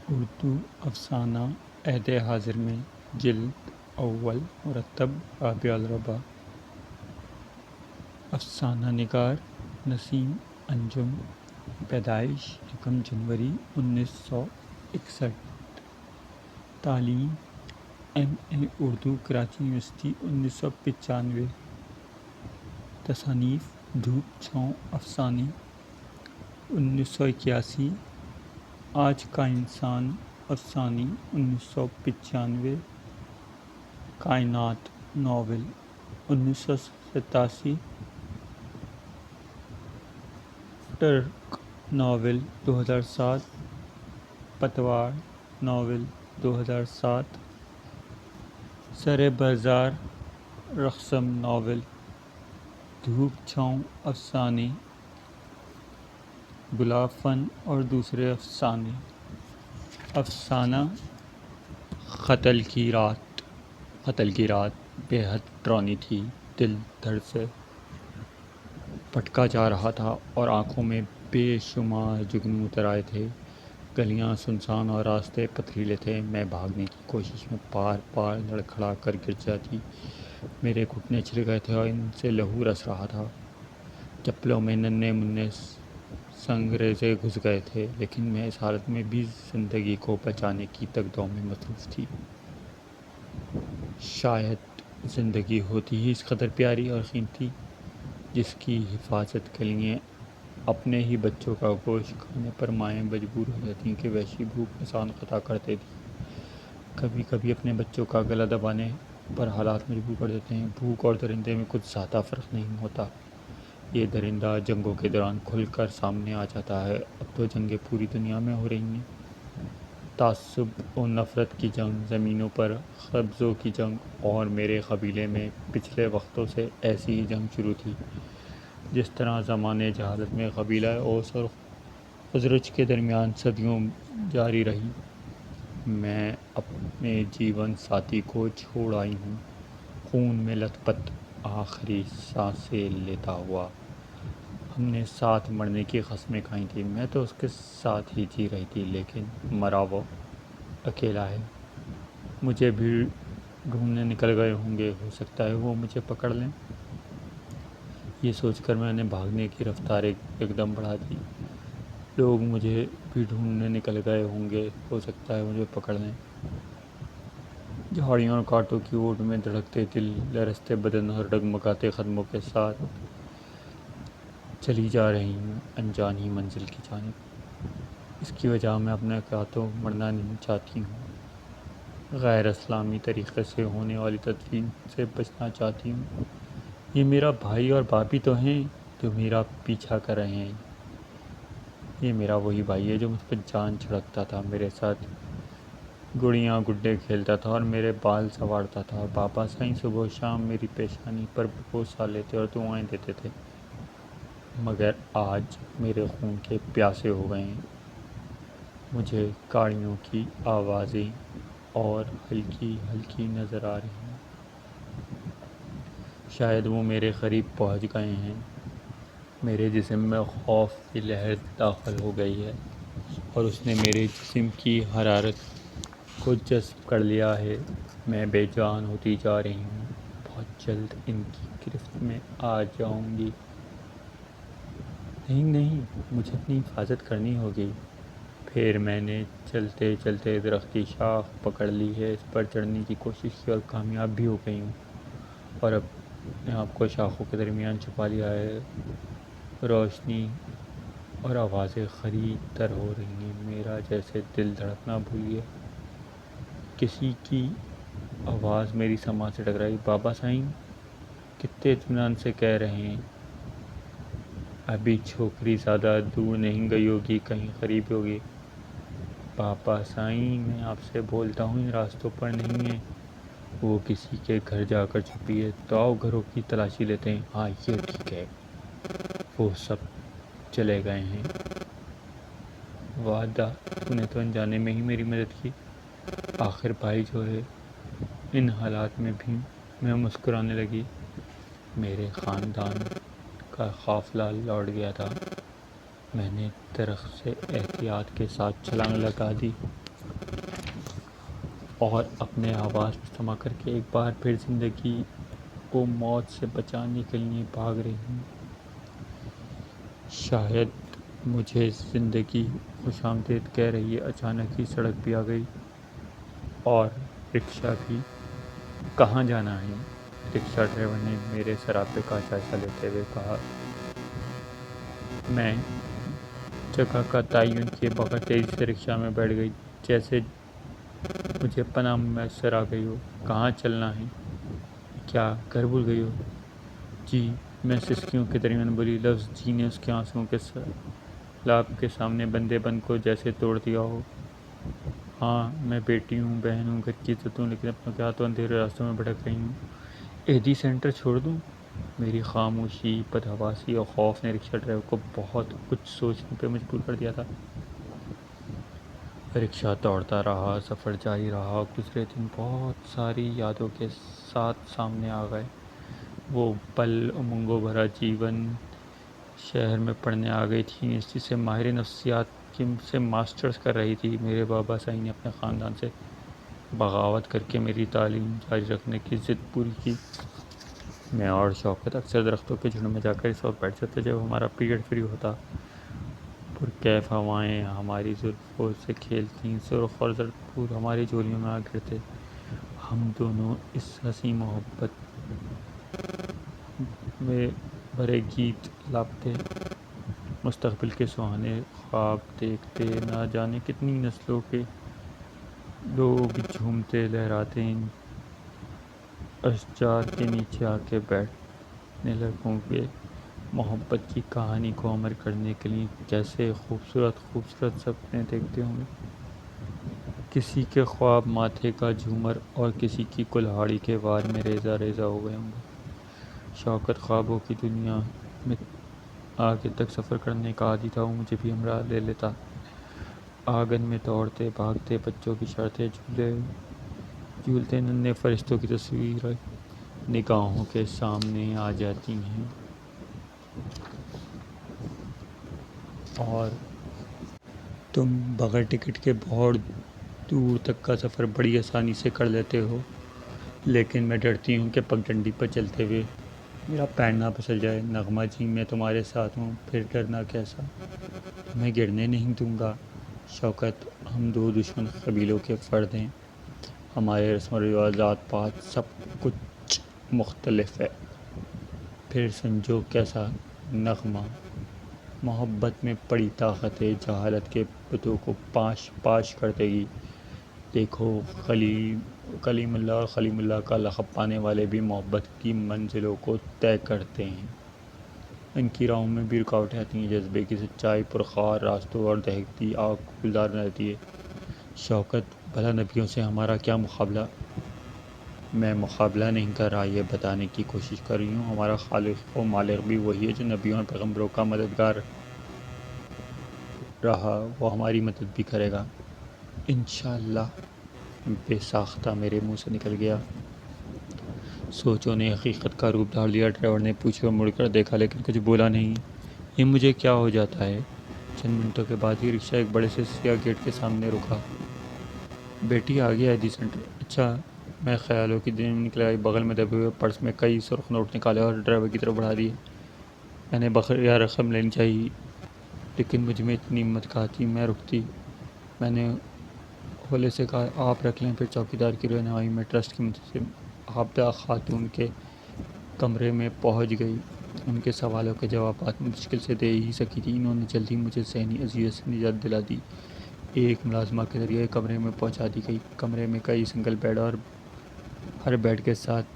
اردو افسانہ عہد حاضر میں جلد اول مرتب رابع الربع۔ افسانہ نگار نسیم انجم، پیدائش 1 جنوری 1961، تعلیم MA اردو کراچی یونیورسٹی 1995، تصانیف دھوپ چھاؤں افسانے 1981، آج کا انسان افسانے 1995، کائنات ناول 1987، ٹرک ناول 2007، پتوار ناول 2007، سر بازار رقصم ناول، دھوپ چھاؤں افسانے، گلاب فن اور دوسرے افسانے۔ افسانہ قتل کی رات بے حد ڈراؤنی تھی، دل دھڑ سے پھٹکا جا رہا تھا اور آنکھوں میں بے شمار جگنو اتر آئے تھے۔ گلیاں سنسان اور راستے پتھریلے تھے۔ میں بھاگنے کی کوشش میں بار لڑکھڑا کر گر جاتی۔ میرے گھٹنے چھل گئے تھے اور ان سے لہو رس رہا تھا۔ چپلوں میں ننھے منھے سنگریزے گھس گئے تھے، لیکن میں اس حالت میں بھی زندگی کو بچانے کی تگ دو میں مصروف تھی۔ شاید زندگی ہوتی ہی اس قدر پیاری اور قیمتی، جس کی حفاظت کے لیے اپنے ہی بچوں کا گوشت کھانے پر مائیں مجبور ہو جاتی کہ وحشی بھوک میں سان قطع کر دیتی۔ کبھی کبھی اپنے بچوں کا گلا دبانے پر حالات مجبور کر دیتے ہیں۔ بھوک اور درندے میں کچھ زیادہ فرق نہیں ہوتا۔ یہ درندہ جنگوں کے دوران کھل کر سامنے آ جاتا ہے۔ اب تو جنگیں پوری دنیا میں ہو رہی ہیں۔ تعصب و نفرت کی جنگ، زمینوں پر قبضوں کی جنگ، اور میرے قبیلے میں پچھلے وقتوں سے ایسی ہی جنگ شروع تھی، جس طرح زمانۂ جہالت میں قبیلہ اوس اور خزرج کے درمیان صدیوں جاری رہی۔ میں اپنے جیون ساتھی کو چھوڑ آئی ہوں، خون میں لت پت، آخری سانسیں لیتا ہوا۔ ہم نے ساتھ مرنے کی قسمیں کھائی تھیں۔ میں تو اس کے ساتھ ہی جی رہی تھی، لیکن مرا وہ اکیلا ہے۔ مجھے بھی ڈھونڈنے نکل گئے ہوں گے، ہو سکتا ہے وہ مجھے پکڑ لیں۔ یہ سوچ کر میں نے بھاگنے کی رفتار ایک دم بڑھا دی۔ لوگ مجھے بھی ڈھونڈنے نکل گئے ہوں گے، ہو سکتا ہے مجھے پکڑ لیں۔ جھاڑیوں اور کانٹوں کی اوٹ میں دھڑکتے دل، لرزتے بدن اور ڈگمگاتے قدموں کے ساتھ چلی جا رہی ہوں انجانی منزل کی جانب۔ اس کی وجہ میں اپنے ہاتھوں مرنا نہیں چاہتی ہوں، غیر اسلامی طریقے سے ہونے والی تدفین سے بچنا چاہتی ہوں۔ یہ میرا بھائی اور باپ ہی تو ہیں جو میرا پیچھا کر رہے ہیں۔ یہ میرا وہی بھائی ہے جو مجھ پر جان چھڑکتا تھا، میرے ساتھ گڑیاں گڈے کھیلتا تھا اور میرے بال سنوارتا تھا۔ بابا سائیں صبح و شام میری پیشانی پر بوسہ لیتے اور دعائیں دیتے تھے، مگر آج میرے خون کے پیاسے ہو گئے ہیں۔ مجھے گاڑیوں کی آوازیں اور ہلکی ہلکی نظر آ رہی ہیں۔ شاید وہ میرے قریب پہنچ گئے ہیں۔ میرے جسم میں خوف کی لہر داخل ہو گئی ہے اور اس نے میرے جسم کی حرارت کو جذب کر لیا ہے۔ میں بے جان ہوتی جا رہی ہوں، بہت جلد ان کی گرفت میں آ جاؤں گی۔ نہیں، مجھے اپنی حفاظت کرنی ہوگی۔ پھر میں نے چلتے چلتے درخت کی شاخ پکڑ لی ہے، اس پر چڑھنے کی کوشش کی اور کامیاب بھی ہو گئی ہوں، اور اپنے آپ کو شاخوں کے درمیان چھپا لیا ہے۔ روشنی اور آوازیں قریب تر ہو رہی ہیں، میرا جیسے دل دھڑکنا بھول گیا۔ کسی کی آواز میری سماعت سے ٹکرائی۔ بابا سائیں کتنے اطمینان سے کہہ رہے ہیں، ابھی چھوکری زیادہ دور نہیں گئی ہوگی، کہیں قریب ہوگی۔ بابا سائیں میں آپ سے بولتا ہوں، ان راستوں پر نہیں ہے، وہ کسی کے گھر جا کر چھپی ہے، تو آؤ گھروں کی تلاشی لیتے ہیں۔ ہاں یہ ٹھیک ہے۔ وہ سب چلے گئے ہیں۔ وعدہ، تو نے تو انجانے میں ہی میری مدد کی، آخر بھائی جو ہے۔ ان حالات میں بھی میں مسکرانے لگی۔ میرے خاندان کا قافلہ لوٹ گیا تھا۔ میں نے درخت سے احتیاط کے ساتھ چھلانگ لگا دی۔ اور اپنے آواز کو سما کر کے ایک بار پھر زندگی کو موت سے بچانے کے لیے بھاگ رہی ہوں۔ شاید مجھے زندگی خوش آمدید کہہ رہی ہے۔ اچانک ہی سڑک بھی آ گئی اور رکشہ بھی۔ کہاں جانا ہے؟ رکشہ ڈرائیور نے میرے سراپے کا جائزہ لیتے ہوئے کہا۔ میں جگہ کا تعین کیے بغیر تیزی سے رکشہ میں بیٹھ گئی، جیسے مجھے پناہ میسر آ گئی ہو۔ کہاں چلنا ہے؟ کیا گھر بھول گئی ہو؟ جی، میں سسکیوں کے درمیان بولی۔ لفظ جی نے اس کے آنسوؤں کے سیلاب کے سامنے بندے بند کو جیسے توڑ دیا ہو۔ ہاں، میں بیٹی ہوں، بہن ہوں، گھر کی عزت ہوں، لیکن اپنوں کے ہاتھوں اندھیرے راستوں میں بھٹک رہی ہوں۔ ایدھی سینٹر چھوڑ دوں؟ میری خاموشی، بدحواسی اور خوف نے رکشہ ڈرائیور کو بہت کچھ سوچنے پہ مجبور کر دیا تھا۔ رکشہ دوڑتا رہا، سفر جاری رہا۔ گزرے دن بہت ساری یادوں کے ساتھ سامنے آ گئے۔ وہ پل امنگوں بھرا جیون۔ شہر میں پڑھنے آ گئی تھی، یونیورسٹی سے ماہر نفسیات سے ماسٹرز کر رہی تھی۔ میرے بابا سائی نے اپنے خاندان سے بغاوت کر کے میری تعلیم جاری رکھنے کی ضد پوری کی۔ میں اور شوکت اکثر درختوں کے جھنڈ میں جا کر اس وقت بیٹھ جاتے جب ہمارا پیریڈ فری ہوتا۔ پرکیف ہوائیں ہماری زلفوں سے کھیلتیں، سرخ اور زرد پھول ہماری جھولیوں میں آ گرتے۔ ہم دونوں اس حسین محبت میں بھرے گیت لاپتے، مستقبل کے سہانے خواب دیکھتے۔ نہ جانے کتنی نسلوں کے لوگ جھومتے لہراتے ان اشجار کے نیچے آ کے بیٹھنے لگوں گے، محبت کی کہانی کو امر کرنے کے لیے۔ کیسے خوبصورت خوبصورت سپنے دیکھتے ہوں گے۔ کسی کے خواب ماتھے کا جھومر اور کسی کی کلہاڑی کے وار میں ریزہ ریزہ ہو گئے ہوں گے۔ شوکت خوابوں کی دنیا میں آگے تک سفر کرنے کا عادی تھا۔ وہ مجھے بھی ہمراہ لے لیتا۔ آنگن میں دوڑتے بھاگتے بچوں کی شرطیں، جھولتے ننھے فرشتوں کی تصویریں نگاہوں کے سامنے آ جاتی ہیں۔ اور تم بغیر ٹکٹ کے بہت دور تک کا سفر بڑی آسانی سے کر لیتے ہو، لیکن میں ڈرتی ہوں کہ پگڈنڈی پر چلتے ہوئے میرا پیر نہ پھسل جائے۔ نغمہ جی، میں تمہارے ساتھ ہوں، پھر ڈرنا کیسا؟ تمہیں گرنے نہیں دوں گا۔ شوکت، ہم دو دشمن قبیلوں کے فرد ہیں، ہمارے رسم و رواج، ذات پات، سب کچھ مختلف ہے۔ پھر سمجھو کیسا؟ نغمہ، محبت میں بڑی طاقت ہے، جہالت کے بتوں کو پاش پاش کر دے گی۔ دیکھو، کلیم اللہ اور خلیم اللہ کا لقب پانے والے بھی محبت کی منزلوں کو طے کرتے ہیں۔ ان کی راہوں میں بھی رکاوٹیں آتی ہیں، جذبے کی سچائی پرخار راستوں اور دہکتی آگ کو گلزار رہتی ہے۔ شوکت، بھلا نبیوں سے ہمارا کیا مقابلہ؟ میں مقابلہ نہیں کر رہا، یہ بتانے کی کوشش کر رہی ہوں ہمارا خالق و مالک بھی وہی ہے جو نبیوں اور پیغمبروں کا مددگار رہا، وہ ہماری مدد بھی کرے گا انشاءاللہ۔ بے ساختہ میرے منہ سے نکل گیا۔ سوچوں نے حقیقت کا روپ دھار لیا۔ ڈرائیور نے پوچھ کر مڑ کر دیکھا لیکن کچھ بولا نہیں۔ یہ مجھے کیا ہو جاتا ہے؟ چند منٹوں کے بعد ہی رکشہ ایک بڑے سے سیاہ گیٹ کے سامنے رکا۔ بیٹی، آ گیا ایدھی سینٹر۔ اچھا۔ میں خیالوں کی دنیا میں نکل آئی۔ بغل میں دبے ہوئے پرس میں کئی سرخ نوٹ نکالے اور ڈرائیور کی طرف بڑھا دیے۔ میں نے بقیہ رقم لینی چاہیے، لیکن مجھ میں اتنی ہمت کہاں تھی۔ میں رکتی۔ میں نے ہولے سے کہا، آپ رکھ لیں۔ پھر چوکیدار کی رہنمائی میں ٹرسٹ کی منتظم عابدہ خاتون کے کمرے میں پہنچ گئی۔ ان کے سوالوں کے جوابات میں مشکل سے دے ہی سکی تھی۔ انہوں نے جلدی مجھے ذہنی اذیت سے نجات دلا دی۔ ایک ملازمہ کے ذریعے کمرے میں پہنچا دی گئی۔ کمرے میں کئی سنگل بیڈ اور ہر بیڈ کے ساتھ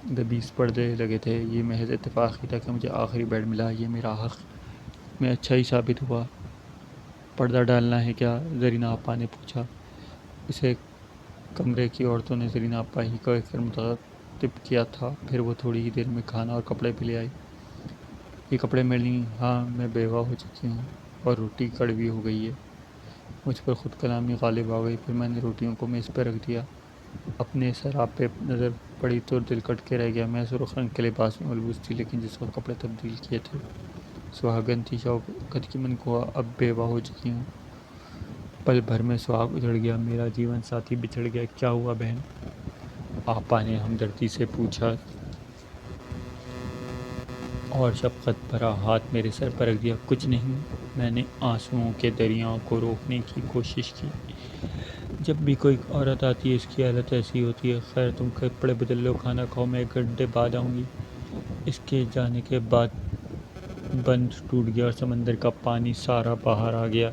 20 پردے لگے تھے۔ یہ محض اتفاق ہی تھا کہ مجھے آخری بیڈ ملا۔ یہ میرا حق میں اچھا ہی ثابت ہوا۔ پردہ ڈالنا ہے کیا؟ زرینہ آپا نے پوچھا۔ اسے کمرے کی عورتوں نے زرینہ آپا ہی کہہ کر مخاطب کیا تھا۔ پھر وہ تھوڑی ہی دیر میں کھانا اور کپڑے بھی لے آئی۔ یہ کپڑے میرے لیے؟ ہاں، میں بیوہ ہو چکی ہوں اور روٹی کڑوی ہو گئی ہے۔ مجھ پر خود کلامی غالب آ گئی۔ پھر میں نے روٹیوں کو میز پر رکھ دیا۔ اپنے سراپے نظر پڑی تو دل کٹ کے رہ گیا۔ میں سرخ رنگ کے لباس میں ملبوس تھی، لیکن جس وقت کپڑے تبدیل کیے تھے سہاگن تھی۔ شوکت کی من کو اب بیوہ ہو چکی ہوں۔ پل بھر میں سہاگ اجڑ گیا، میرا جیون ساتھی بچھڑ گیا، کیا ہوا بہن؟ آپا نے ہمدردی سے پوچھا اور شفقت بھرا ہاتھ میرے سر پر رکھ دیا۔ کچھ نہیں، میں نے آنسوؤں کے دریاؤں کو روکنے کی کوشش کی۔ جب بھی کوئی عورت آتی ہے اس کی حالت ایسی ہوتی ہے۔ خیر تم کپڑے بدل لو، کھانا کھاؤ، میں 1 گھنٹے بعد آؤں گی۔ اس کے جانے کے بعد بند ٹوٹ گیا اور سمندر کا پانی سارا باہر آ گیا۔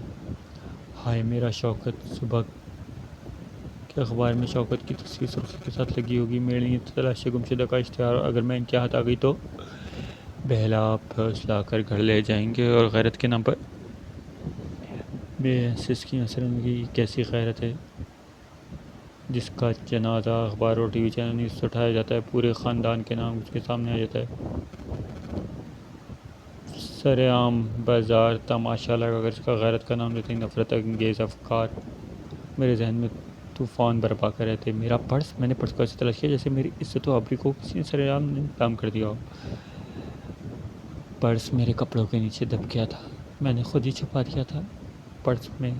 ہائے میرا شوکت! صبح کے اخبار میں شوکت کی تصویر سرخی کے ساتھ لگی ہوگی، میرے لیے تلاش گمشدہ کا اشتہار، اور اگر میں ان کے ہاتھ آ گئی تو بہلا آپ پھوس لا کر گھر لے جائیں گے اور غیرت کے نام پر بے حس کی زندگی کیسی غیرت ہے جس کا جنازہ اخبار اور ٹی وی چینل سے اٹھایا جاتا ہے، پورے خاندان کے نام اس کے سامنے آ جاتا ہے، سر عام بازار تماشا لگا کر اس کا غیرت کا نام لیتے ہی نفرت انگیز افکار میرے ذہن میں طوفان برپا کر رہتے۔ میرا پرس! میں نے پرس کو ایسے تلاش کیا جیسے میری عزت و آبرو کو کسی نے سر عام نیلام کر دیا ہو۔ پرس میرے کپڑوں کے نیچے دب گیا تھا، میں نے خود ہی چھپا دیا تھا۔ پرس میں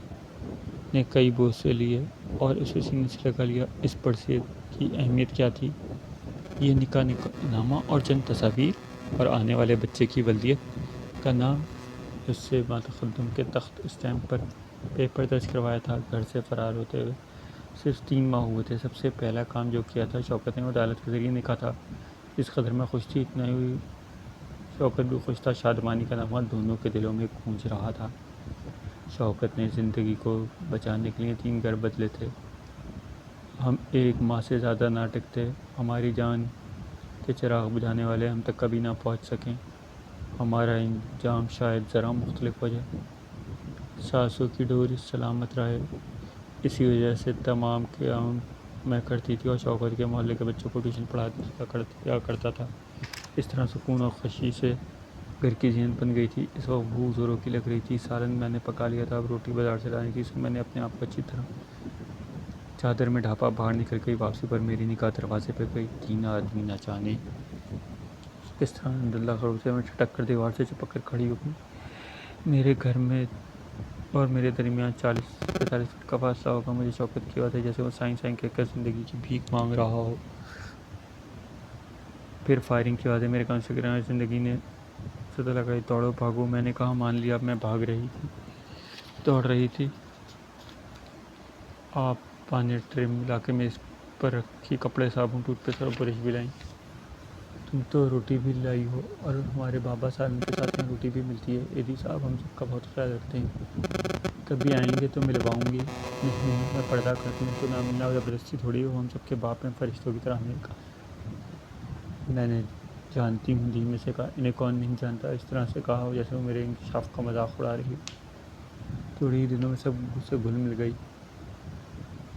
نے کئی بوسے لیے اور اسے سینے سے لگا لیا۔ اس پرسے کی اہمیت کیا تھی؟ یہ نکاح نامہ اور چند تصاویر اور آنے والے بچے کی ولادت کا نام، اس سے ماتقدم کے تخت اسٹیمپ پر پیپر درج کروایا تھا۔ گھر سے فرار ہوتے ہوئے صرف 3 ماہ ہوئے تھے۔ سب سے پہلا کام جو کیا تھا شوکت نے وہ عدالت کے ذریعے نکاح تھا۔ جس قدر میں خوش تھی اتنا ہی شوکت بھی خوش تھا، شادمانی کا نغمہ دونوں کے دلوں میں گونج رہا تھا۔ شوکت نے زندگی کو بچانے کے لیے 3 گھر بدلے تھے۔ ہم 1 ماہ سے زیادہ نہ ٹکتے، ہماری جان کے چراغ بجھانے والے ہم تک کبھی نہ پہنچ سکیں، ہمارا انجام شاید ذرا مختلف ہو جائے، سانسوں کی ڈوری سلامت رہے۔ اسی وجہ سے تمام قیام میں کرتی تھی اور شوکت کے محلے کے بچوں کو ٹیوشن پڑھایا کرتا تھا۔ اس طرح سکون اور خوشی سے گھر کی زینت بن گئی تھی۔ اس وقت بھوک زوروں کی لگ رہی تھی، سالن میں نے پکا لیا تھا، اب روٹی بازار سے لانی تھی۔ میں نے اپنے آپ کو اچھی طرح چادر میں ڈھانپا، باہر نکل گئی۔ واپسی پر میری نگاہ دروازے پہ گئی۔ 3 آدمی نہ جانے کس طرح اندھدھند خروشے میں چھٹک کر دیوار سے چپک کر کھڑی ہو گئی۔ میرے گھر میں اور میرے درمیان 40-45 فٹ کا فاصلہ ہوگا۔ مجھے شوکت کی یاد ہے جیسے وہ سائیں سائیں کہہ کر زندگی کی بھیک مانگ رہا ہو۔ پھر فائرنگ کی آوازیں میرے کان سے گریں، زندگی نے صدا لگائی، دوڑو بھاگو۔ میں نے کہا مان لیا، اب میں بھاگ رہی تھی، دوڑ رہی تھی۔ آپا نے ٹرے لا کے میز پر رکھی، کپڑے، صابن، ٹوتھ پیسٹ اور برش بھی لائیں۔ تم تو روٹی بھی لائی ہو، اور ہمارے بابا سالن کے ساتھ میں روٹی بھی ملتی ہے۔ ایدی صاحب ہم سب کا بہت خیال رکھتے ہیں، کبھی آئیں گے تو ملواؤں گی۔ نہیں، میں پردہ کرتی ہوں تو نہ ملنا زبردستی تھوڑی ہو، ہم سب کے باپ ہیں، فرشتوں کی طرح ہمیں کہا۔ میں نے جانتی ہوں دھیمے سے کہا۔ انہیں کون نہیں جانتا؟ اس طرح سے کہا جیسے وہ میرے انکشاف کا مذاق اڑا رہی ہو۔ تھوڑے ہی دنوں میں سب سے گھل مل گئی،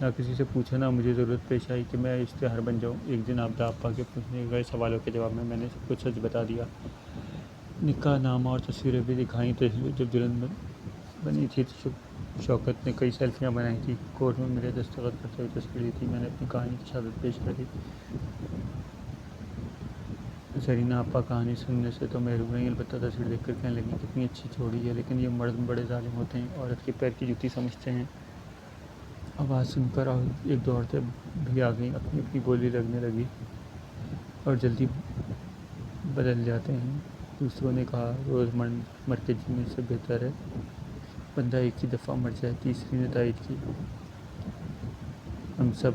نہ کسی سے پوچھا نہ مجھے ضرورت پیش آئی کہ میں اشتہار بن جاؤں۔ ایک دن آپا کے پوچھنے گئے سوالوں کے جواب میں نے سب کچھ سچ بتا دیا۔ نکاح نامہ اور تصویریں بھی دکھائیں۔ جب دلہن بنی تھی تو شوکت نے کئی سیلفیاں بنائی تھیں، کورٹ میں میرے دستخط کرتے ہوئے تصویر لی تھی۔ میں نے اپنی کہانی کی شہادت پیش کر دی۔ زرینہ آپا کہانی سننے سے تو محروم رہیں، البتہ تصویر دیکھ کر کہنے لگیں کتنی اچھی جوڑی ہے، لیکن یہ مرد بڑے ظالم ہوتے ہیں، عورت کے پیر کی جوتی سمجھتے ہیں۔ آواز سن کر ایک دو عورتیں بھی آ گئیں، اپنی اپنی بولی لگنے لگی اور جلدی بدل جاتے ہیں۔ دوسروں نے کہا روز مر کے جینے سے بہتر ہے بندہ ایک ہی دفعہ مر جائے۔ تیسری نے تائید کی ہم سب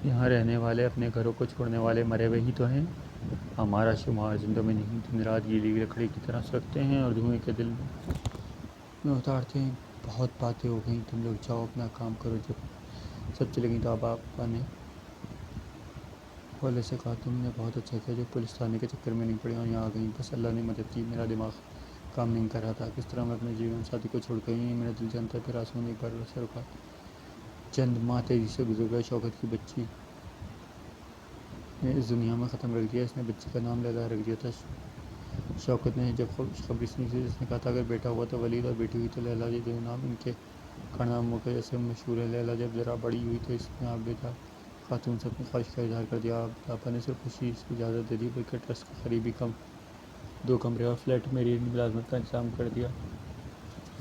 یہاں رہنے والے اپنے گھروں کو چھوڑنے والے مرے ہوئے ہی تو ہیں، ہمارا شمار زندوں میں نہیں، دن رات گیلی لکڑی کی طرح سوکھتے ہیں اور دھوئیں کے دل میں اتارتے ہیں۔ بہت باتیں ہو گئیں، تم لوگ جاؤ اپنا کام کرو۔ جب سب چلے گئیں تو آپا نے ہولے سے کہا تم نے بہت اچھا کیا جو پولیس تھانے کے چکر میں نہیں پڑی اور یہاں آ گئیں، بس اللہ نے مدد کی۔ میرا دماغ کام نہیں کر رہا تھا، کس طرح میں اپنے جیون ساتھی کو چھوڑ کر یہیں، میرا دل جانتا ہے۔ پھر آنسوؤں نے ایک بار سے رکا۔ چند ماہ تیزی سے گزر گئے۔ شوکت کی بچی نے اس دنیا میں قدم رکھ دیا، اس نے بچی کا نام لیلا رکھ دیا تھا۔ شوکت نے جب خوشخبری سنی تھی اس نے کہا تھا اگر بیٹا ہوا تو ولید اور بیٹی ہوئی تو لیلا، یہ دونوں نام ان کے کارناموں کی وجہ سے مشہور ہیں۔ لیلا جب ذرا بڑی ہوئی تو اس نے عابدہ خاتون سے اپنی خواہش کا اظہار کر دیا۔ آپا نے صرف خوشی سے اجازت دے دی بلکہ ٹرسٹ کے قریبی 2 کمرے اور فلیٹ میں میری ملازمت کا انتظام کر دیا۔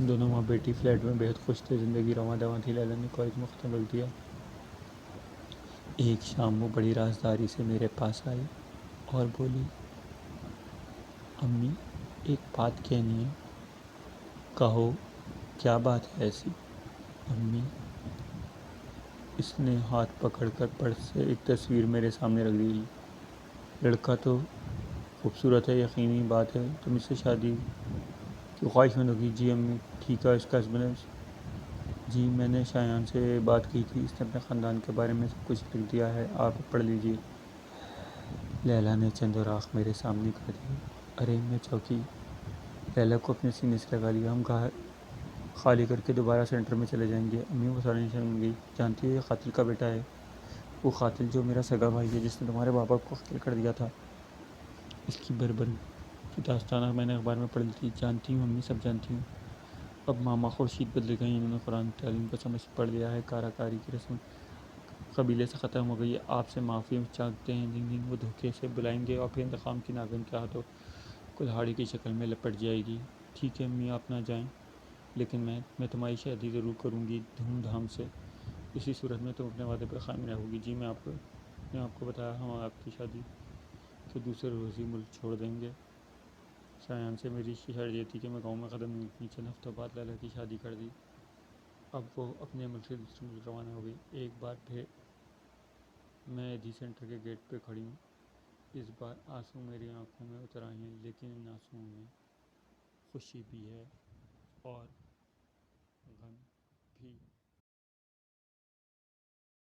دونوں ماں بیٹی فلیٹ میں بہت خوش تھے، زندگی رواں دواں تھی۔ لیلا نے کالج میں ختم کر دیا۔ ایک شام وہ بڑی رازداری سے میرے پاس آئی اور بولی، امی ایک بات کہنی ہے۔ کہو، کیا بات ہے ایسی؟ امی، اس نے ہاتھ پکڑ کر پرس سے ایک تصویر میرے سامنے رکھ دی۔ لڑکا تو خوبصورت ہے، یقینی بات ہے تم اس سے شادی کی خواہش مند ہوگی۔ جی امی، ٹھیک ہے، اس کا ہسبینڈ؟ جی، میں نے شایان سے بات کی تھی، اس نے اپنے خاندان کے بارے میں سب کچھ لکھ دیا ہے، آپ پڑھ لیجئے۔ لیلا نے چند اوراق میرے سامنے کر دیے۔ ارے میں چونکی۔ لیلا کو اپنے سینے سے لگا لیا۔ ہم گھر خالی کر کے دوبارہ سینٹر میں چلے جائیں گے۔ امی مسالہ شرم گئی۔ جانتی ہو یہ قاتل کا بیٹا ہے، وہ قاتل جو میرا سگا بھائی ہے، جس نے تمہارے بابا کو قتل کر دیا تھا۔ اس کی بربری کی داستان میں نے اخبار میں پڑھی تھی۔ جانتی ہوں امی، سب جانتی ہوں۔ اب ماما خورشید بدل گئی، انہوں نے قرآن تعلیم کو سمجھ پڑھ لیا ہے، کارا کاری کی رسم قبیلے سے ختم ہو گئی ہے، آپ سے معافی چاہتے ہیں۔ دن دن وہ دھوکے سے بلائیں گے اور پھر انتقام کی ناگن کے ہاتھوں کلہاڑی کی شکل میں لپٹ جائے گی۔ ٹھیک ہے امی، آپ نہ جائیں، لیکن میں تمہاری شادی ضرور کروں گی، دھوم دھام سے۔ اسی صورت میں تم اپنے وعدے پر قائم رہو گی۔ جی، میں نے آپ کو بتایا، ہم آپ کی شادی کے دوسرے روز ہی ملک چھوڑ دیں گے۔ شایان سے میری شرط یہ تھی کہ میں گاؤں میں قدم نہیں رکھنی۔ چند ہفتوں بعد لیلا کی شادی کر دی۔ اب وہ اپنے ملک سے دوسرے ملک روانہ ہو گئی۔ ایک بار پھر میں ایدھی سینٹر کے گیٹ پہ کھڑی ہوں۔ اس بار آنسو میری آنکھوں میں اتر آئے ہیں، لیکن ان آنسوؤں میں خوشی بھی ہے اور غم بھی۔